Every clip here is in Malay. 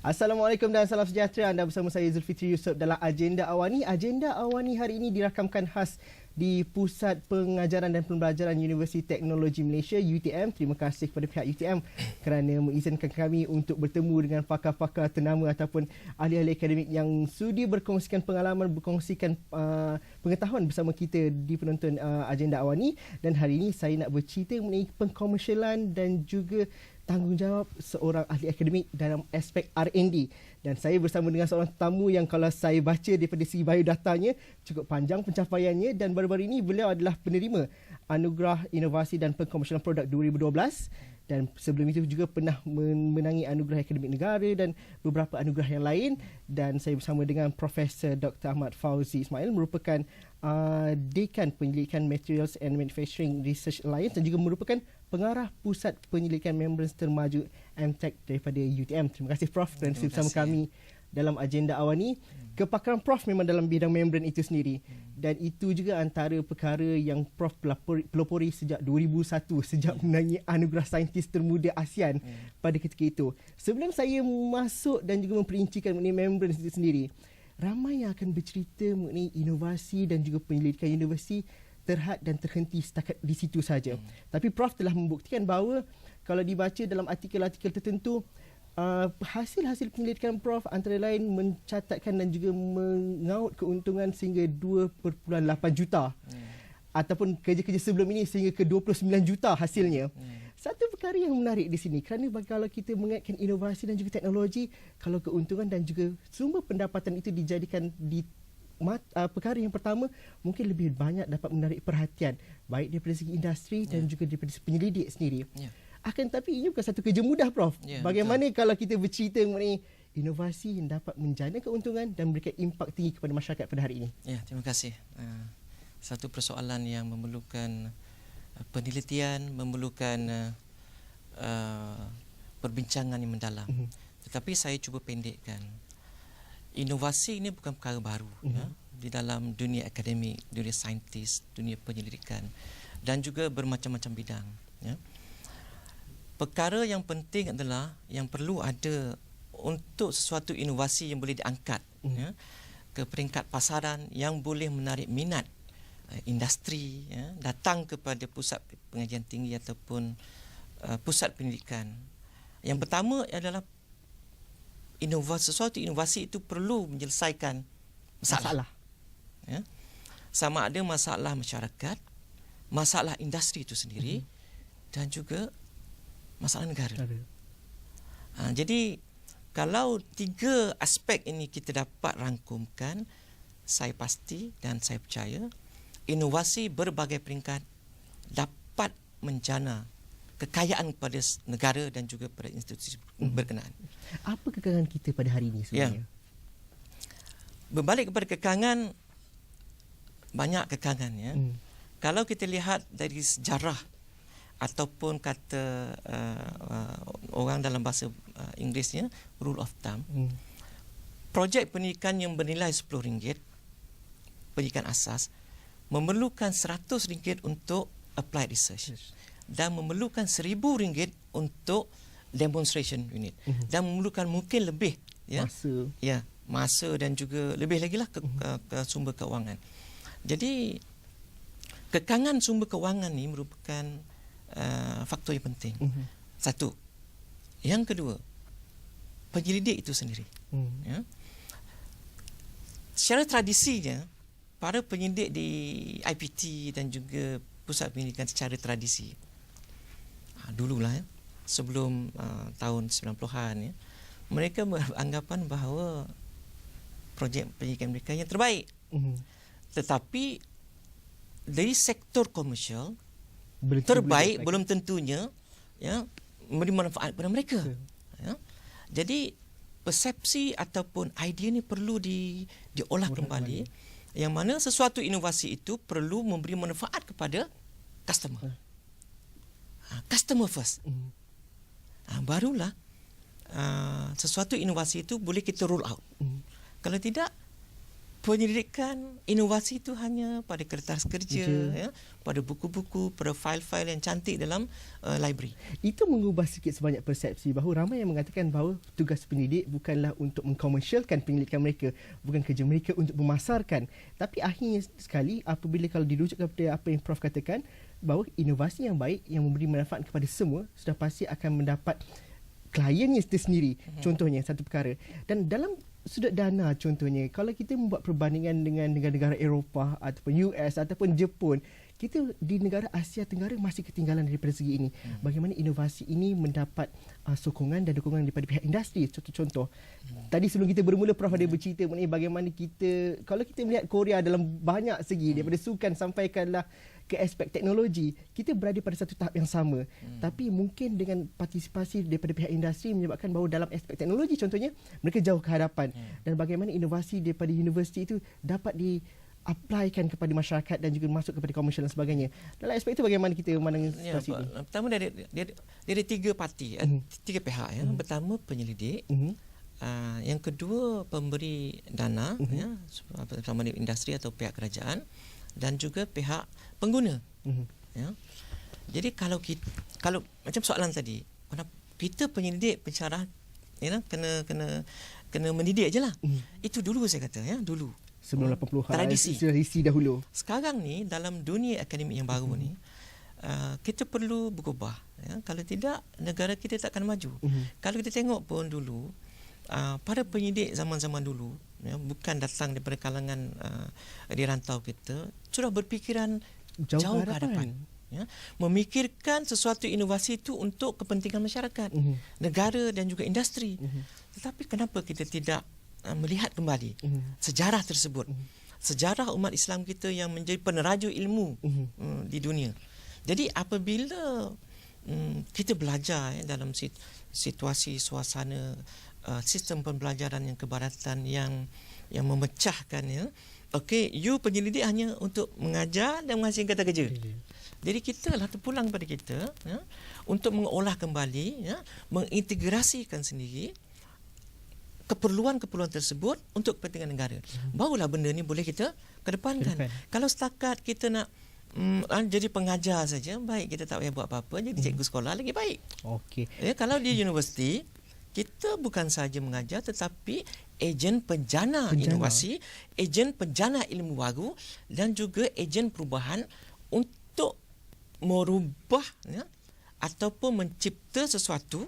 Assalamualaikum dan salam sejahtera. Anda bersama saya Zulfitri Yusof dalam Agenda Awani. Agenda Awani hari ini dirakamkan khas di Pusat Pengajaran dan Pembelajaran Universiti Teknologi Malaysia UTM. Terima kasih kepada pihak UTM kerana mengizinkan kami untuk bertemu dengan pakar-pakar ternama ataupun ahli-ahli akademik yang sudi berkongsikan pengalaman, berkongsikan pengetahuan bersama kita di penonton Agenda Awani. Dan hari ini saya nak bercerita mengenai pengkomersialan dan juga tanggungjawab seorang ahli akademik dalam aspek R&D. Dan saya bersama dengan seorang tetamu yang kalau saya baca daripada segi biodatanya cukup panjang pencapaiannya, dan baru-baru ini beliau adalah penerima Anugerah Inovasi dan Pengkomersialan Produk 2012, dan sebelum itu juga pernah memenangi Anugerah Akademik Negara dan beberapa anugerah yang lain. Dan saya bersama dengan Profesor Dr. Ahmad Fauzi Ismail, merupakan Dekan Penyelidikan Materials and Manufacturing Research Alliance dan juga merupakan Pengarah Pusat Penyelidikan Membrans Termaju MTech daripada UTM. Terima kasih Prof kerana bersama kami dalam Agenda Awani. Kepakaran Prof memang dalam bidang membran itu sendiri, dan itu juga antara perkara yang Prof pelopori sejak 2001, sejak menangi Anugerah Saintis Termuda ASEAN pada ketika itu. Sebelum saya masuk dan juga memperincikan mengenai membran itu sendiri, ramai yang akan bercerita mengenai inovasi dan juga penyelidikan universiti terhad dan terhenti setakat di situ saja. Tapi Prof telah membuktikan bahawa kalau dibaca dalam artikel-artikel tertentu, hasil-hasil penyelidikan Prof antara lain mencatatkan dan juga mengaut keuntungan sehingga 2.8 juta. Ataupun kerja-kerja sebelum ini sehingga ke 29 juta hasilnya. Satu perkara yang menarik di sini, kerana kalau kita mengaitkan inovasi dan juga teknologi, kalau keuntungan dan juga sumber pendapatan itu dijadikan di perkara yang pertama, mungkin lebih banyak dapat menarik perhatian baik daripada segi industri dan juga daripada penyelidik sendiri. Akan tetapi ini bukan satu kerja mudah Prof. Bagaimana kalau kita bercerita mengenai inovasi yang dapat menjana keuntungan dan memberikan impak tinggi kepada masyarakat pada hari ini? Ya, terima kasih. Satu persoalan yang memerlukan penelitian, memerlukan perbincangan yang mendalam. Tetapi saya cuba pendekkan. Inovasi ini bukan perkara baru ya, di dalam dunia akademik, dunia saintis, dunia penyelidikan dan juga bermacam-macam bidang. Ya. Perkara yang penting adalah yang perlu ada untuk sesuatu inovasi yang boleh diangkat ya, ke peringkat pasaran yang boleh menarik minat industri ya, datang kepada pusat pengajian tinggi ataupun pusat pendidikan. Yang pertama adalah sesuatu inovasi itu perlu menyelesaikan masalah. Ya. Sama ada masalah masyarakat, masalah industri itu sendiri dan juga masalah negara. Jadi kalau tiga aspek ini kita dapat rangkumkan, saya pasti dan saya percaya inovasi berbagai peringkat dapat menjana kekayaan kepada negara dan juga pada institusi berkenaan. Apa kekangan kita pada hari ini sebenarnya? Berbalik kepada kekangan, banyak kekangan ya. Kalau kita lihat dari sejarah ataupun kata orang dalam bahasa Inggerisnya rule of thumb, projek pendidikan yang bernilai RM10, pendidikan asas, memerlukan RM100 untuk applied research dan memerlukan RM1,000 untuk demonstration unit dan memerlukan mungkin lebih ya masa dan juga lebih lagi lah ke sumber keuangan. Jadi kekangan sumber keuangan ni merupakan faktor yang penting. Satu. Yang kedua, penyelidik itu sendiri. Ya. Secara tradisinya, para penyelidik di IPT dan juga pusat pendidikan secara tradisi dululah ya, sebelum tahun 90-an ya, mereka beranggapan bahawa projek pendidikan mereka yang terbaik. Tetapi dari sektor komersial terbaik belum tentunya ya memberi manfaat kepada mereka. Ya. Jadi persepsi ataupun idea ni perlu diolah kembali, yang mana sesuatu inovasi itu perlu memberi manfaat kepada customer. Customer first. Barulah sesuatu inovasi itu boleh kita roll out. Kalau tidak, penyelidikan inovasi itu hanya pada kertas kerja, ya, pada buku-buku, pada file-file yang cantik dalam library. Itu mengubah sikit sebanyak persepsi bahawa ramai yang mengatakan bahawa tugas penyelidik bukanlah untuk mengkomersialkan penyelidikan mereka, bukan kerja mereka untuk memasarkan. Tapi akhirnya sekali apabila kalau dirujuk kepada apa yang Prof katakan, bahawa inovasi yang baik yang memberi manfaat kepada semua sudah pasti akan mendapat kliennya itu sendiri. Contohnya satu perkara. Dan dalam sudut dana contohnya, kalau kita membuat perbandingan dengan negara-negara Eropah ataupun US ataupun Jepun, kita di negara Asia Tenggara masih ketinggalan daripada segi ini. Bagaimana inovasi ini mendapat sokongan dan dukungan daripada pihak industri. Contoh-contoh. Tadi sebelum kita bermula, Prof ada bercerita mengenai bagaimana kita, kalau kita melihat Korea dalam banyak segi, daripada sukan sampaikanlah ke aspek teknologi, kita berada pada satu tahap yang sama. Tapi mungkin dengan partisipasi daripada pihak industri menyebabkan bahawa dalam aspek teknologi contohnya, mereka jauh ke hadapan. Dan bagaimana inovasi daripada universiti itu dapat di-applykan kepada masyarakat dan juga masuk kepada komersial dan sebagainya. Dalam aspek itu bagaimana kita memandang situasi ini? Pertama dari tiga parti, tiga pihak. Ya. Pertama penyelidik, yang kedua pemberi dana, ya, sama ada industri atau pihak kerajaan, dan juga pihak pengguna. Ya. Jadi kalau macam soalan tadi, kita penyelidik pensyarah, ya, kena mendidik je lah. Itu dulu saya kata, ya, dulu. Sebelum 80-an, tradisi dahulu. Sekarang ni dalam dunia akademik yang baru ni, kita perlu berubah. Ya. Kalau tidak, negara kita tak akan maju. Kalau kita tengok pun dulu, para penyidik zaman-zaman dulu, ya, bukan datang daripada kalangan di rantau kita, sudah berfikiran jauh ke hadapan. Ya, memikirkan sesuatu inovasi itu untuk kepentingan masyarakat, negara dan juga industri. Tetapi kenapa kita tidak melihat kembali sejarah tersebut, sejarah umat Islam kita yang menjadi peneraju ilmu di dunia. Jadi apabila kita belajar, ya, dalam situasi suasana sistem pembelajaran yang kebaratan yang memecahkan, ya, okey, you penyelidik hanya untuk mengajar dan menghasilkan kata kerja. Jadi kita lah terpulang pada kita, ya, untuk mengolah kembali, ya, mengintegrasikan sendiri keperluan-keperluan tersebut untuk kepentingan negara. Barulah benda ni boleh kita kedepankan. Kalau setakat kita nak jadi pengajar saja, baik, kita tak payah buat apa-apa, jadi cikgu sekolah lagi baik. Okey. Ya, kalau di universiti, kita bukan sahaja mengajar tetapi ejen penjana inovasi, ejen penjana ilmu baru dan juga ejen perubahan untuk merubah, ya, ataupun mencipta sesuatu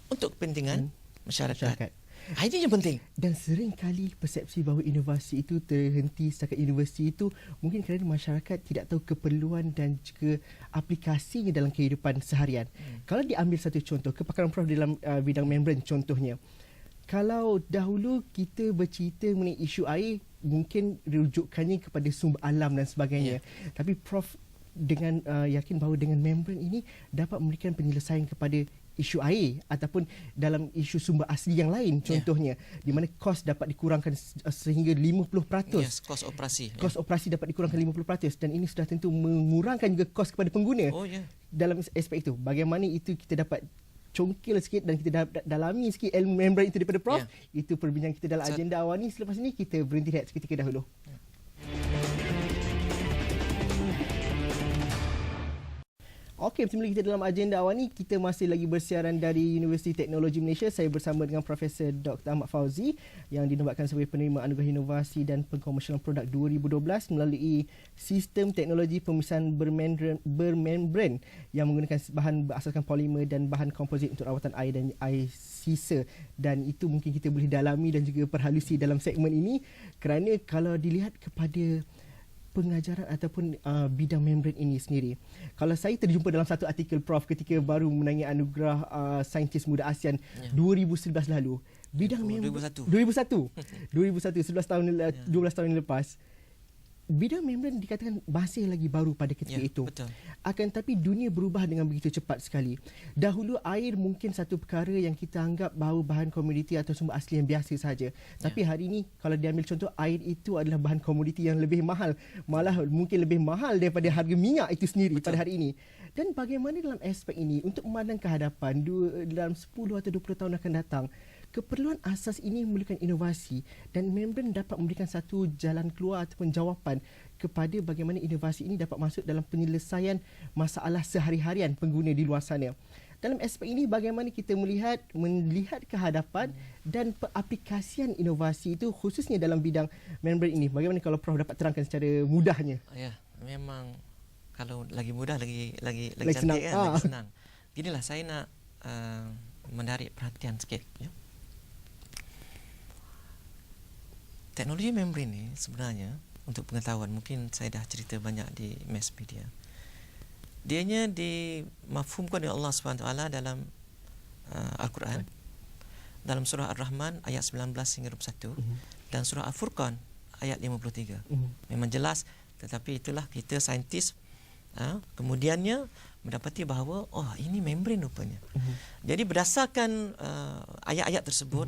untuk kepentingan masyarakat. Ini yang penting. Dan sering kali persepsi bahawa inovasi itu terhenti setakat universiti itu mungkin kerana masyarakat tidak tahu keperluan dan juga aplikasinya dalam kehidupan seharian. Kalau diambil satu contoh, kepakaran Prof dalam bidang membran contohnya. Kalau dahulu kita bercerita mengenai isu air, mungkin rujukannya kepada sumber alam dan sebagainya. Tapi Prof dengan yakin bahawa dengan membran ini dapat memberikan penyelesaian kepada isu air ataupun dalam isu sumber asli yang lain contohnya, di mana kos dapat dikurangkan sehingga 50%. Yes, kos operasi. Kos operasi dapat dikurangkan 50% dan ini sudah tentu mengurangkan juga kos kepada pengguna. Dalam aspek itu, bagaimana itu kita dapat congkil sikit dan kita dalami sikit ilmu membran itu daripada Prof. Itu perbincangan kita dalam agenda awal ni. Selepas ini kita berhenti rehat seketika dahulu. Okey, bersama kita dalam agenda awal ni, kita masih lagi bersiaran dari Universiti Teknologi Malaysia. Saya bersama dengan Profesor Dr. Ahmad Fauzi yang dinobatkan sebagai penerima Anugerah Inovasi dan Pengkomersialan Produk 2012 melalui Sistem Teknologi Pemisahan Bermembran yang menggunakan bahan berasaskan polimer dan bahan komposit untuk rawatan air dan air sisa. Dan itu mungkin kita boleh dalami dan juga perhalusi dalam segmen ini, kerana kalau dilihat kepada pengajaran ataupun bidang membran ini sendiri. Kalau saya terjumpa dalam satu artikel Prof ketika baru menangi anugerah Saintis Muda ASEAN 2011 lalu. Bidang membran 2001. 11 tahun 12 tahun lepas. Bidang membran dikatakan masih lagi baru pada ketika itu. Betul. Akan tapi dunia berubah dengan begitu cepat sekali. Dahulu air mungkin satu perkara yang kita anggap bahawa bahan komoditi atau sumber asli yang biasa sahaja. Tapi hari ini kalau diambil contoh, air itu adalah bahan komoditi yang lebih mahal. Malah mungkin lebih mahal daripada harga minyak itu sendiri. Betul. Pada hari ini. Dan bagaimana dalam aspek ini untuk memandang ke hadapan dalam 10 atau 20 tahun akan datang, keperluan asas ini memerlukan inovasi dan membran dapat memberikan satu jalan keluar ataupun jawapan kepada bagaimana inovasi ini dapat masuk dalam penyelesaian masalah sehari-harian pengguna di luar sana. Dalam aspek ini, bagaimana kita melihat ke hadapan dan aplikasian inovasi itu khususnya dalam bidang membran ini. Bagaimana kalau Prof dapat terangkan secara mudahnya? Ya, memang kalau lagi mudah lagi Lagi senang. cantik kan, lagi senang. Ginilah saya nak menarik perhatian sikit. Ya. Teknologi membran ni sebenarnya untuk pengetahuan, mungkin saya dah cerita banyak di mass media. Dianya dimafhumkan oleh Allah SWT dalam Al-Quran, dalam surah Ar-Rahman ayat 19 hingga 21 dan surah Al-Furqan ayat 53. Memang jelas, tetapi itulah kita saintis kemudiannya mendapati bahawa ini membran rupanya. Jadi berdasarkan ayat-ayat tersebut,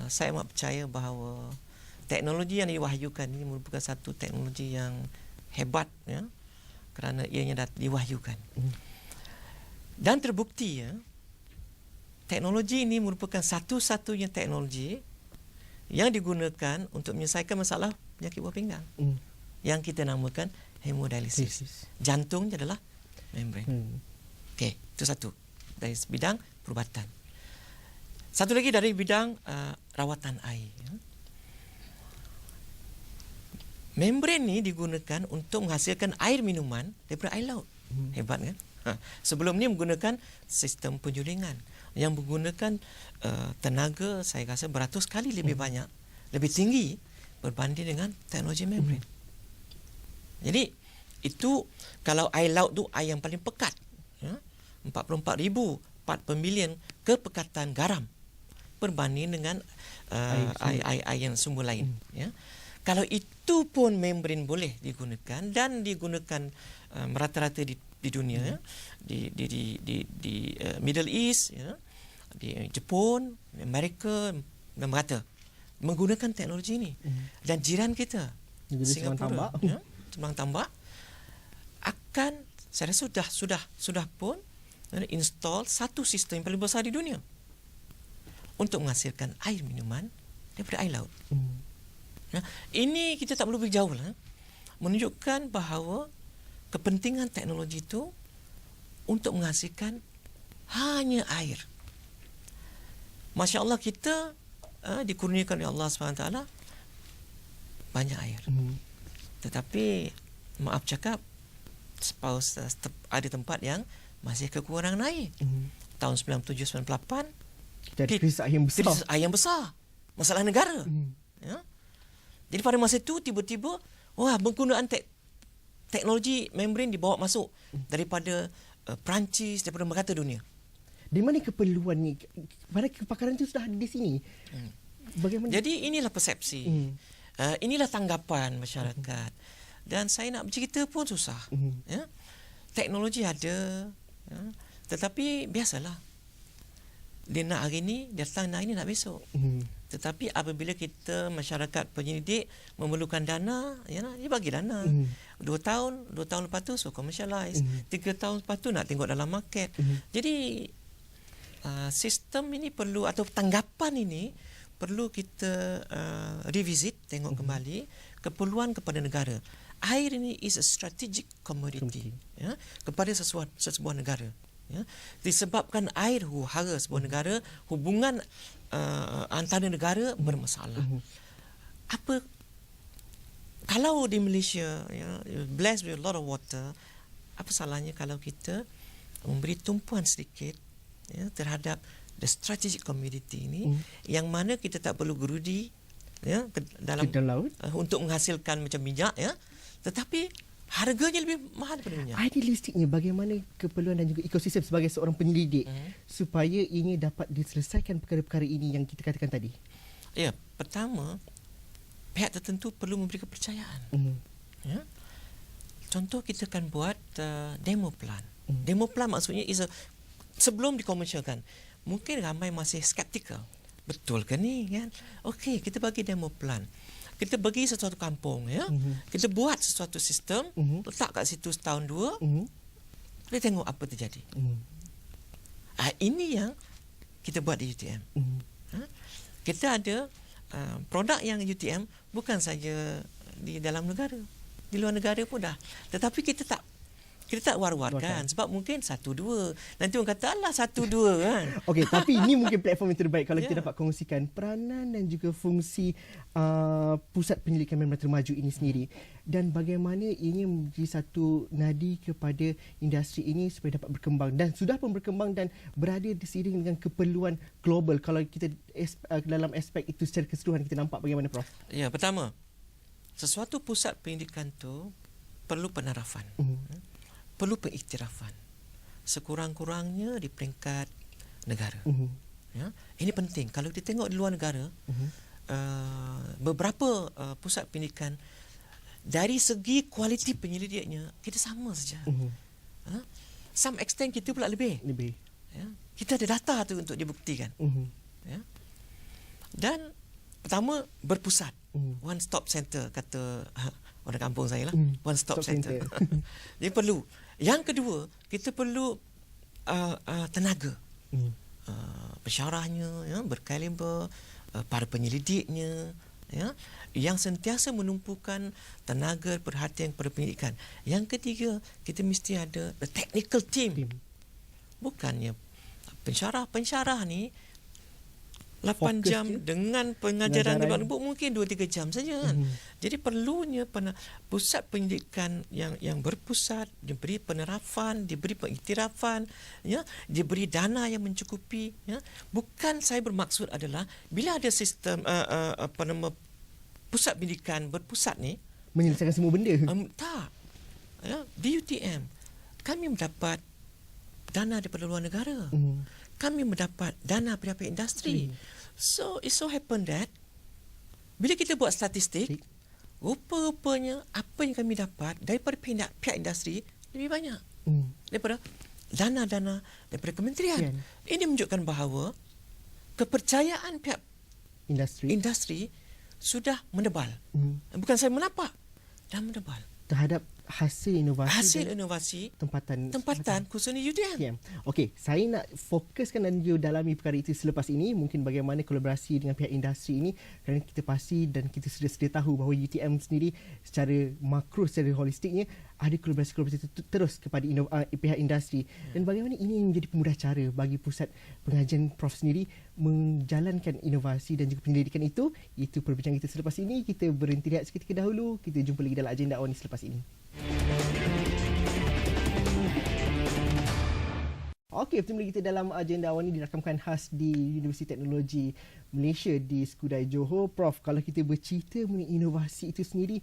saya amat percaya bahawa teknologi yang diwahyukan ini merupakan satu teknologi yang hebat, ya, kerana ianya dah diwahyukan. Dan terbukti, ya, teknologi ini merupakan satu-satunya teknologi yang digunakan untuk menyelesaikan masalah penyakit buah pinggang yang kita namakan hemodialisis. Jantungnya adalah membran. Okey, itu satu dari bidang perubatan. Satu lagi dari bidang rawatan air. Ya. Membran ni digunakan untuk menghasilkan air minuman daripada air laut. Hebat kan? Sebelum ni menggunakan sistem penjulingan yang menggunakan tenaga saya rasa beratus kali lebih banyak, lebih tinggi berbanding dengan teknologi membran. Jadi itu kalau air laut tu air yang paling pekat, ya, 44,000 part per million kepekatan garam berbanding dengan air yang sumber lain. Ya. Kalau itu pun membran boleh digunakan dan digunakan merata-rata di dunia, ya, di Middle East, ya, di Jepun, Amerika dan merata menggunakan teknologi ini. Dan jiran kita Singapura, ya, Sembilan Tambak akan, saya rasa sudah pun install satu sistem yang paling besar di dunia untuk menghasilkan air minuman daripada air laut. Nah, ini kita tak perlu pergi jauh lah. Menunjukkan bahawa kepentingan teknologi itu untuk menghasilkan hanya air. Masya Allah, kita dikurniakan oleh Allah SWT banyak air. Tetapi maaf cakap, ada tempat yang masih kekurangan air. Tahun 97-98 kita ada krisis air yang besar. Krisis air yang besar. Masalah negara. Ya. Jadi pada masa itu tiba-tiba penggunaan teknologi membran dibawa masuk daripada Perancis, daripada merata dunia. Di mana keperluan ni? Pada kepakaran itu sudah ada di sini. Bagaimana? Jadi inilah persepsi. Inilah tanggapan masyarakat. Dan saya nak bercerita pun susah. Ya. Teknologi ada, ya, tetapi biasalah. Dia nak hari ni, datang hari ni, nak besok. Tetapi apabila kita masyarakat penyelidik memerlukan dana, ya, dia bagi dana. 2 tahun lepas tu so commercialize. 3 tahun lepas tu nak tengok dalam market. Jadi sistem ini perlu, atau tanggapan ini perlu kita revisit, tengok kembali keperluan kepada negara. Air ini is a strategic commodity, ya, kepada sebuah negara. Ya. Disebabkan air huru-hara sebuah negara, hubungan antara negara bermasalah. Apa kalau di Malaysia, ya, blessed with a lot of water, apa salahnya kalau kita memberi tumpuan sedikit, ya, terhadap the strategic commodity ini, yang mana kita tak perlu gerudi, ya, ke dalam laut untuk menghasilkan macam minyak, ya, tetapi harganya lebih mahal daripada minyak. Idealistiknya bagaimana keperluan dan juga ekosistem sebagai seorang penyelidik supaya ini dapat diselesaikan perkara-perkara ini yang kita katakan tadi? Ya, pertama, pihak tertentu perlu memberi kepercayaan. Ya. Contoh, kita akan buat demo plan. Demo plan maksudnya sebelum dikomersialkan. Mungkin ramai masih skeptikal. Betul ke ni, kan? Okey, kita bagi demo plan. Kita bagi sesuatu kampung, ya. Kita buat sesuatu sistem, letak kat situ setahun dua, kita tengok apa terjadi. Ini yang kita buat di UTM. kita ada produk yang UTM bukan saja di dalam negara, di luar negara pun dah. Tetapi kita tak war-warkan sebab mungkin 1-2. Nanti orang kata alah 1-2 kan. Okey, tapi ini mungkin platform yang terbaik kalau kita dapat kongsikan peranan dan juga fungsi pusat penyelidikan memang termaju ini sendiri dan bagaimana ini menjadi satu nadi kepada industri ini supaya dapat berkembang dan sudah pun berkembang dan berada di seiring dengan keperluan global. Kalau kita dalam aspek itu secara keseluruhan kita nampak bagaimana, Prof? Ya, pertama, sesuatu pusat pendidikan tu perlu penarafan. Perlu pengiktirafan. Sekurang-kurangnya di peringkat negara. Ya, ini penting. Kalau kita tengok di luar negara, beberapa pusat pendidikan dari segi kualiti penyelidiknya kita sama saja. Some extent kita pula lebih. Ya, kita ada data tu untuk dibuktikan. Ya. Dan pertama berpusat. One stop center kata orang kampung saya lah. One stop center. Dia perlu. Yang kedua, kita perlu tenaga. Pensyarahnya, ya, berkaliber, para penyelidiknya, ya, yang sentiasa menumpukan tenaga perhatian kepada pendidikan. Yang ketiga, kita mesti ada the technical team. Bukannya pensyarah ni 8 jam dengan pengajaran di luar mungkin 2-3 jam saja kan. Jadi perlunya pusat pendidikan yang berpusat, diberi penerapan, diberi pengiktirafan, ya, diberi dana yang mencukupi, ya. Bukan saya bermaksud adalah bila ada sistem pusat pendidikan berpusat ni menyelesaikan semua benda. Tak. Ya, di UTM kami mendapat dana daripada luar negara. Kami mendapat dana dari pihak industri. So, it so happen that bila kita buat statistik, rupa-rupanya apa yang kami dapat daripada pihak industri lebih banyak daripada dana-dana daripada kementerian. Ini menunjukkan bahawa kepercayaan pihak industri sudah menebal. Bukan saya menapak, dah menebal terhadap hasil inovasi tempatan khususnya UTM. Okey, saya nak fokuskan dan juga dalami perkara itu selepas ini, mungkin bagaimana kolaborasi dengan pihak industri ini, kerana kita pasti dan kita sudah sedia tahu bahawa UTM sendiri secara makro, secara holistiknya ada kolaborasi terus kepada pihak industri. Dan bagaimana ini menjadi pemudah cara bagi pusat pengajian Prof sendiri menjalankan inovasi dan juga penyelidikan itu perbincangan kita selepas ini. Kita berhenti lihat seketika dahulu, kita jumpa lagi dalam agenda awal ini selepas ini. Okey, bertemu lagi kita dalam agenda awal ini dirakamkan khas di Universiti Teknologi Malaysia di Skudai Johor. Prof, kalau kita bercerita mengenai inovasi itu sendiri,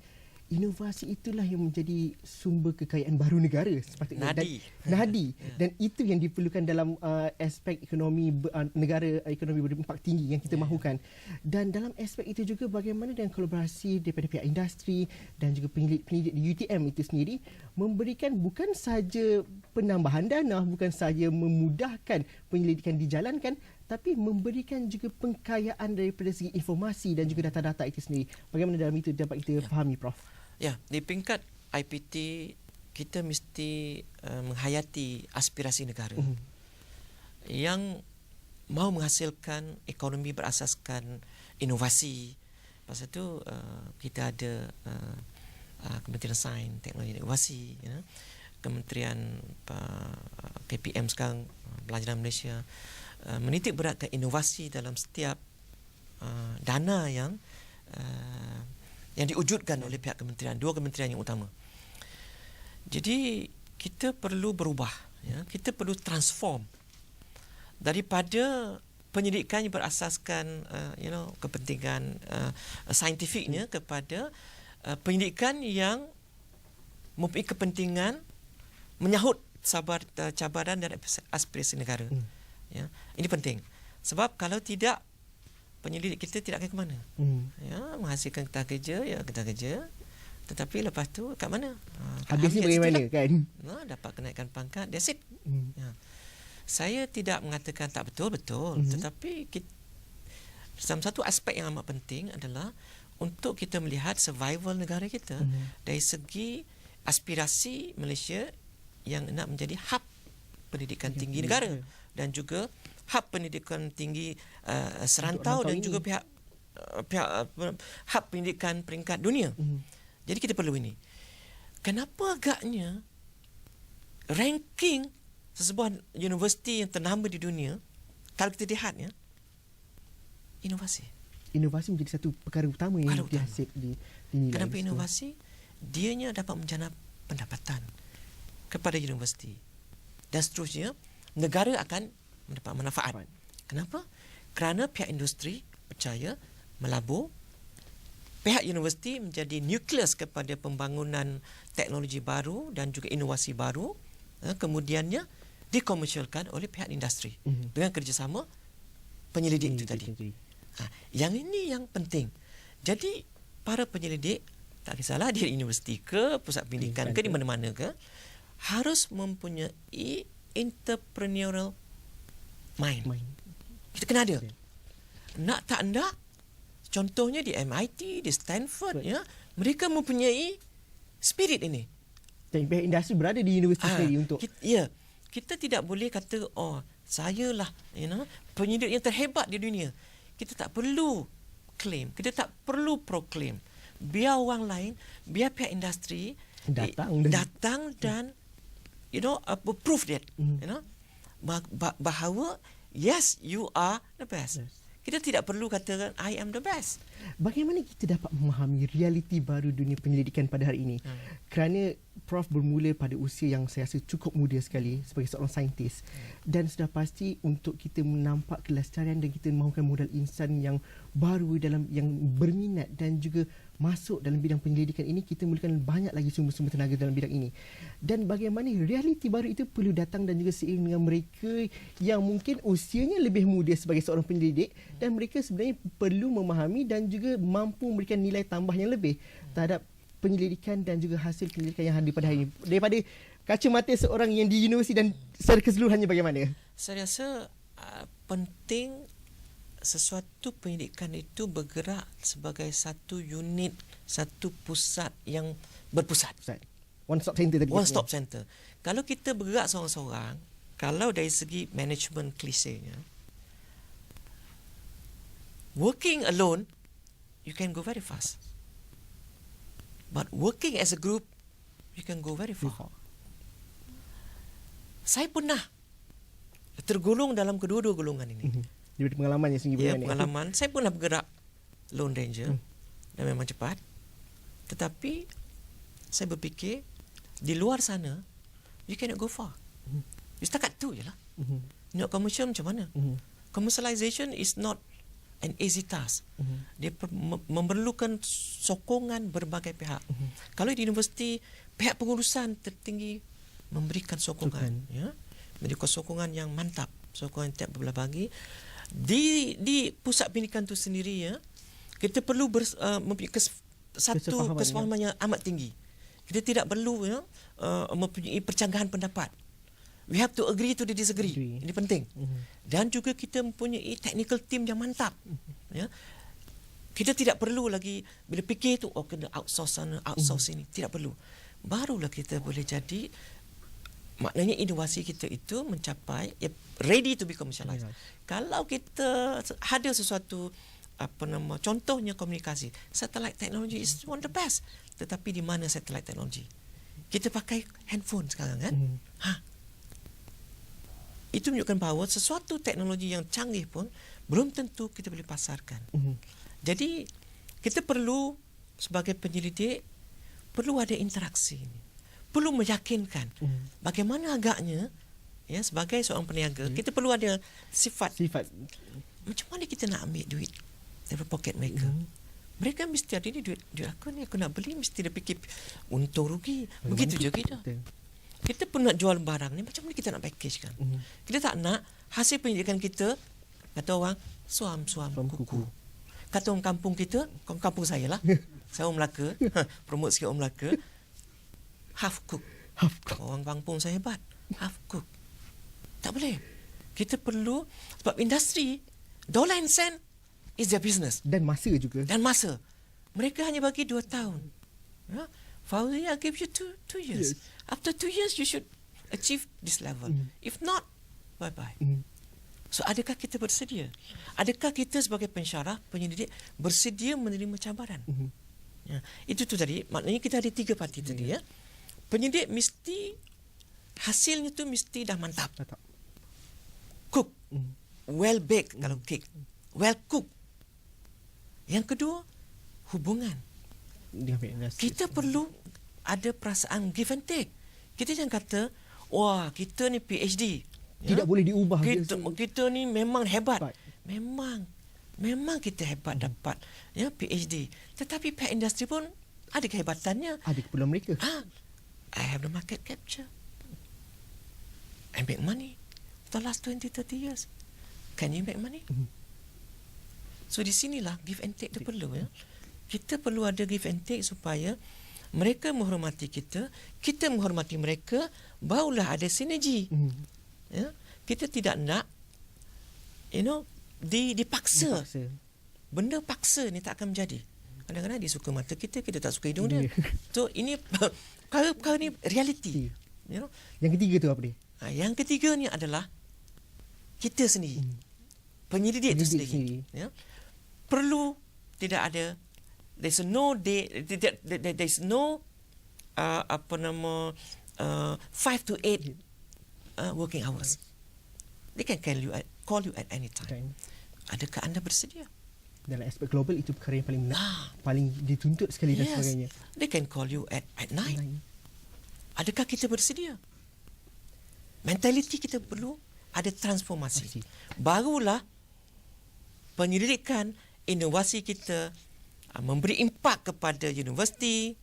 inovasi itulah yang menjadi sumber kekayaan baru negara sepatutnya. Nadi. Dan itu yang diperlukan dalam aspek ekonomi negara, ekonomi berdampak tinggi yang kita mahukan. Dan dalam aspek itu juga bagaimana dengan kolaborasi daripada pihak industri dan juga penyidik di UTM itu sendiri memberikan bukan saja penambahan dana, bukan saja memudahkan penyelidikan dijalankan, tapi memberikan juga pengkayaan daripada segi informasi dan juga data-data itu sendiri. Bagaimana dalam itu dapat kita fahami, Prof? Ya, di peringkat IPT kita mesti menghayati aspirasi negara yang mahu menghasilkan ekonomi berasaskan inovasi. Pasal itu kita ada Kementerian Sains, Teknologi dan Inovasi, ya, Kementerian PPM sekarang, Pelajaran Malaysia, menitik beratkan inovasi dalam setiap dana yang diwujudkan oleh pihak kementerian, dua kementerian yang utama. Jadi kita perlu berubah, ya, kita perlu transform daripada penyelidikan yang berasaskan kepentingan saintifiknya kepada penyelidikan yang mempunyai kepentingan menyahut cabaran dan aspirasi negara. Ya, ini penting. Sebab kalau tidak, penyelidik kita tidak akan ke mana. Ya, menghasilkan kita kerja, tetapi lepas tu kat mana? Habisnya bagaimana kan? Dapat kenaikan pangkat, that's it. Ya. Saya tidak mengatakan tak betul, tetapi dalam satu aspek yang amat penting adalah untuk kita melihat survival negara kita dari segi aspirasi Malaysia yang nak menjadi hub pendidikan tinggi negara dan juga hub pendidikan tinggi serantau dan juga pihak hub pendidikan peringkat dunia. Jadi kita perlu ini. Kenapa agaknya ranking sesebuah universiti yang ternama di dunia, kalau kita lihat ya, inovasi. Inovasi menjadi satu perkara utama yang dinilai. Kenapa inovasi? Dianya dapat menjana pendapatan kepada universiti. Dan seterusnya, negara akan mendapat manfaat. Kenapa? Kerana pihak industri percaya melabur, pihak universiti menjadi nukleus kepada pembangunan teknologi baru dan juga inovasi baru, kemudiannya dikomersialkan oleh pihak industri dengan kerjasama penyelidik itu tadi. Yang ini yang penting. Jadi para penyelidik, tak kisahlah di universiti ke, pusat pendidikan ke, di mana-mana ke, harus mempunyai entrepreneurial mind. Kita kena ada. Nak tak nak, contohnya di MIT, di Stanford, ya, mereka mempunyai spirit ini. Dan pihak industri berada di universiti sendiri untuk... Kita tidak boleh kata, saya lah penyidik yang terhebat di dunia. Kita tak perlu claim, kita tak perlu proclaim. Biar orang lain, biar pihak industri datang dan prove that, bahawa yes, you are the best. Kita tidak perlu katakan I am the best. Bagaimana kita dapat memahami realiti baru dunia penyelidikan pada hari ini? Kerana Prof bermula pada usia yang saya rasa cukup muda sekali sebagai seorang saintis, dan sudah pasti untuk kita menampak kelestarian dan kita mahukan modal insan yang baru yang berminat dan juga masuk dalam bidang penyelidikan ini, kita memerlukan banyak lagi sumber-sumber tenaga dalam bidang ini. Dan bagaimana realiti baru itu perlu datang dan juga seiring dengan mereka yang mungkin usianya lebih muda sebagai seorang penyelidik, dan mereka sebenarnya perlu memahami dan juga mampu memberikan nilai tambah yang lebih terhadap penyelidikan dan juga hasil penyelidikan yang hadir pada hari ini. Daripada kacamata seorang yang di universiti dan secara keseluruhannya bagaimana? Saya rasa penting sesuatu pendidikan itu bergerak sebagai satu unit, satu pusat yang berpusat. One stop center tadi. One stop center. Kalau kita bergerak seorang-seorang, kalau dari segi management klisenya, working alone, you can go very fast. But working as a group, you can go very far. Saya pernah tergolong dalam kedua-dua golongan ini. Dari pengalaman yang sendiri. Pengalaman. Saya pernah bergerak Lone Ranger dan memang cepat. Tetapi saya berfikir di luar sana, you cannot go far. You setakat tu je lah. Nak commercial macam mana? Commercialization is not an easy task. Dia memerlukan sokongan berbagai pihak. Kalau di universiti, pihak pengurusan tertinggi memberikan sokongan, memberikan sokongan yang mantap, sokongan tiap belah bagi. Di pusat pendidikan itu sendiri, kita perlu mempunyai satu kesepahaman yang amat tinggi. Kita tidak perlu mempunyai percanggahan pendapat. We have to agree to disagree. Ini penting. Dan juga kita mempunyai technical team yang mantap. Kita tidak perlu lagi bila fikir tu kena outsource sana, outsource sini. Tidak perlu. Barulah kita boleh jadi, maknanya inovasi kita itu mencapai ready to be commercialized. Kalau kita ada sesuatu contohnya komunikasi, satellite technology is one of the best. Tetapi di mana satellite technology? Kita pakai handphone sekarang kan? Itu menunjukkan bahawa sesuatu teknologi yang canggih pun belum tentu kita boleh pasarkan. Jadi kita perlu sebagai penyelidik perlu ada interaksi ini. Perlu meyakinkan bagaimana agaknya sebagai seorang peniaga kita perlu ada sifat. Macam mana kita nak ambil duit dari pocket mereka? Mereka mesti ada ni duit aku ni, aku nak beli mesti dia fikir untung rugi. Begitu je kita. Kita pun nak jual barang ni, macam mana kita nak package kan? Kita tak nak hasil pendidikan kita, kata orang, suam kuku. Kata orang kampung kita, kampung saya lah, saya orang Melaka, promote sikit orang Melaka, half cook. Orang kampung saya hebat, half cook. Tak boleh. Kita perlu, sebab industri, dollar and cent is their business. Dan masa juga. Mereka hanya bagi 2 tahun. Fauzi, I'll give you two years. After 2 years, you should achieve this level. If not, bye-bye. So adakah kita bersedia? Adakah kita sebagai pensyarah, penyelidik bersedia menerima cabaran? Ya, itu tu tadi, maknanya kita ada 3 parti tadi ya. Penyelidik mesti hasilnya tu mesti dah mantap. Cook. Well baked kalau cake. Well cooked. Yang kedua, hubungan. Kita perlu ada perasaan give and take. Kita jangan kata, wah, kita ni PhD. Tidak boleh diubah. Kita ni memang hebat. Memang kita hebat dapat PhD. Tetapi pihak industri pun ada kehebatannya. Ada keperluan mereka. I have the market capture. I make money for the last 20-30 years. Can you make money? So di sinilah give and take tu perlu ya. Kita perlu ada give and take supaya mereka menghormati kita menghormati mereka, barulah ada sinergi. Ya, kita tidak nak dipaksa. Benda paksa ni tak akan menjadi. Kadang-kadang dia suka mata kita tak suka hidung dia. So ini perkara ni reality. Yang ketiga tu apa dia? Yang ketiga ni adalah kita sendiri. Penyelidik itu sendiri. Ya. Perlu tidak ada, there's no 5 to 8 working hours. They can call you at any time. Adakah anda bersedia? Dalam aspek global itu perkara yang paling dituntut sekali dan sebagainya. They can call you at night. Adakah kita bersedia? Mentaliti kita perlu ada transformasi. Barulah penyelidikan inovasi kita memberi impak kepada universiti,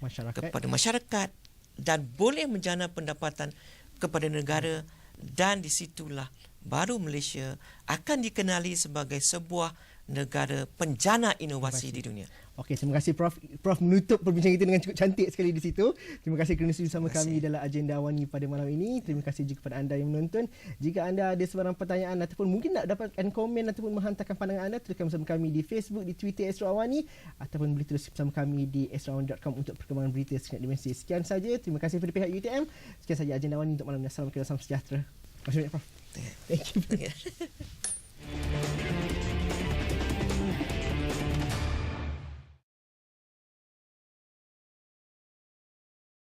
kepada masyarakat dan boleh menjana pendapatan kepada negara, dan di situlah baru Malaysia akan dikenali sebagai sebuah negara penjana inovasi di dunia. Okey, terima kasih Prof. Prof menutup perbincangan kita dengan cukup cantik sekali di situ. Terima kasih kerana sudi bersama kami dalam agenda Awani pada malam ini. Terima kasih juga kepada anda yang menonton. Jika anda ada sebarang pertanyaan ataupun mungkin nak dapatkan komen ataupun menghantarkan pandangan anda, teruskan bersama kami di Facebook, di Twitter Astro Awani, ataupun boleh terus bersama kami di astroawani.com untuk perkembangan berita sekian dimensi. Sekian saja. Terima kasih kepada pihak UTM. Sekian saja agenda Awani untuk malam ini. Assalamualaikum, salam sejahtera. Terima kasih banyak Prof. Thank you.